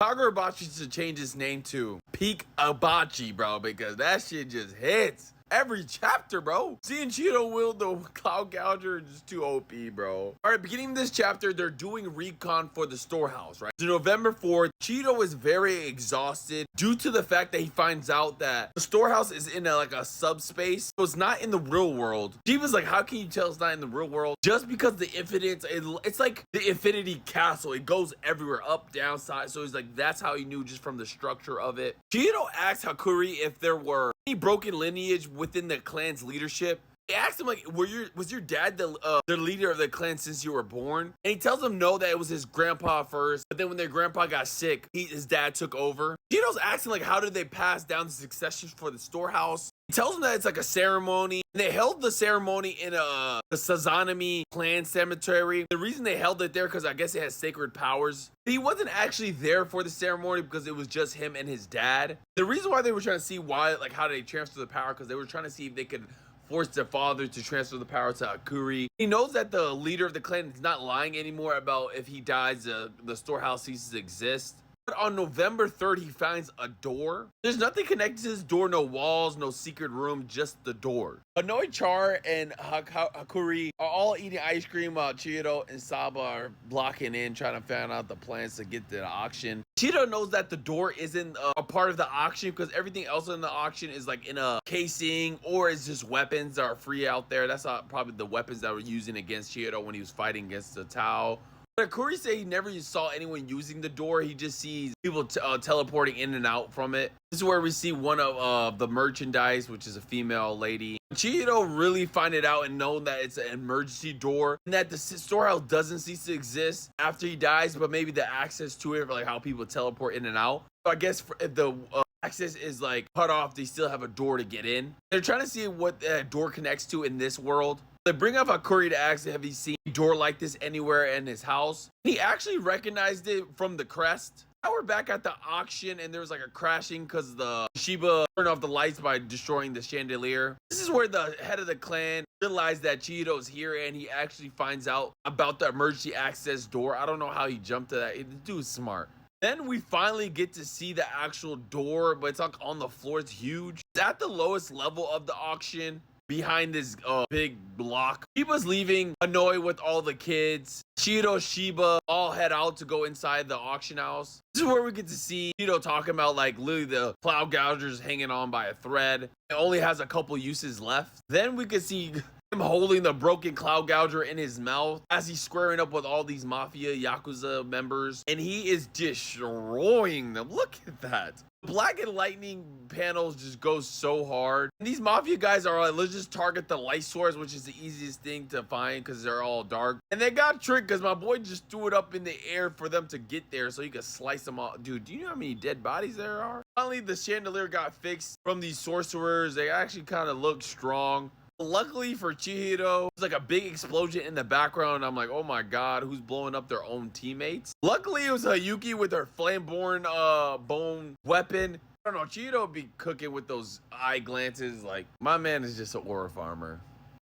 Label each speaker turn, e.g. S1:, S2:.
S1: Kagurabachi should change his name to Peak-abachi, bro, because that shit just hits every chapter, bro. Seeing Cheeto wield the Cloud Gouger is just too OP, bro. All right, beginning this chapter, they're doing recon for the storehouse, right? So November 4th, Cheeto is very exhausted due to the fact that he finds out that the storehouse is in like a subspace. So it's not in the real world. Chiba's like, how can you tell it's not in the real world? Just because the infinite, it's like the infinity castle. It goes everywhere, up, down, side. So he's like, that's how he knew just from the structure of it. Cheeto asks Hakuri if there were any broken lineage within the clan's leadership. He asked him, like, was your dad the leader of the clan since you were born? And he tells him no, that it was his grandpa first. But then when their grandpa got sick, his dad took over. Cheeto's asking, like, how did they pass down the succession for the storehouse? He tells him that it's like a ceremony. And they held the ceremony in the Sazanami clan cemetery. The reason they held it there because I guess it has sacred powers. He wasn't actually there for the ceremony because it was just him and his dad. The reason why they were trying to see how they transfer the power, because they were trying to see if they could force their father to transfer the power to Hakuri. He knows that the leader of the clan is not lying anymore about if he dies, the storehouse ceases to exist. But on November 3rd, he finds a door. There's nothing connected to this door, no walls, no secret room, just the door. Hanoi Char and Hakuri are all eating ice cream while Cheeto and Saba are blocking in, trying to find out the plans to get to the auction. Cheeto knows that the door isn't a part of the auction because everything else in the auction is like in a casing or it's just weapons that are free out there. That's probably the weapons that were using against Cheeto when he was fighting against the Tao. But Hakuri said he never saw anyone using the door. He just sees people teleporting in and out from it. This is where we see one of the merchandise, which is a female lady. Cheeto really find it out and know that it's an emergency door and that the storehouse doesn't cease to exist after he dies, but maybe the access to it, for like how people teleport in and out. So I guess if the access is like cut off, they still have a door to get in. They're trying to see what that door connects to in this world. They bring up Hakuri to ask if he's seen a door like this anywhere in his house. He actually recognized it from the crest. Now we're back at the auction and there was like a crashing because the Shiba turned off the lights by destroying the chandelier. This is where the head of the clan realized that Cheeto's here and he actually finds out about the emergency access door. I don't know how he jumped to that. The dude's smart. Then we finally get to see the actual door, but it's like on the floor. It's huge. It's at the lowest level of the auction. Behind this big block. Shiba's leaving Hanoi with all the kids. Cheeto, Shiba all head out to go inside the auction house. This is where we get to see Cheeto talking about like literally the Cloud Gougers hanging on by a thread. It only has a couple uses left. Then we can see him holding the broken Cloud Gouger in his mouth as he's squaring up with all these Mafia Yakuza members. And he is destroying them. Look at that. Black and lightning panels just go so hard. And these Mafia guys are like, let's just target the light source, which is the easiest thing to find because they're all dark. And they got tricked because my boy just threw it up in the air for them to get there so he could slice them off. Dude, do you know how many dead bodies there are? Finally, the chandelier got fixed from these sorcerers. They actually kind of look strong. Luckily for Chihiro, there's like a big explosion in the background. I'm like, oh my god, who's blowing up their own teammates? Luckily, it was Hayuki with her flameborn bone weapon. I don't know, Chihiro be cooking with those eye glances. Like, my man is just an aura farmer.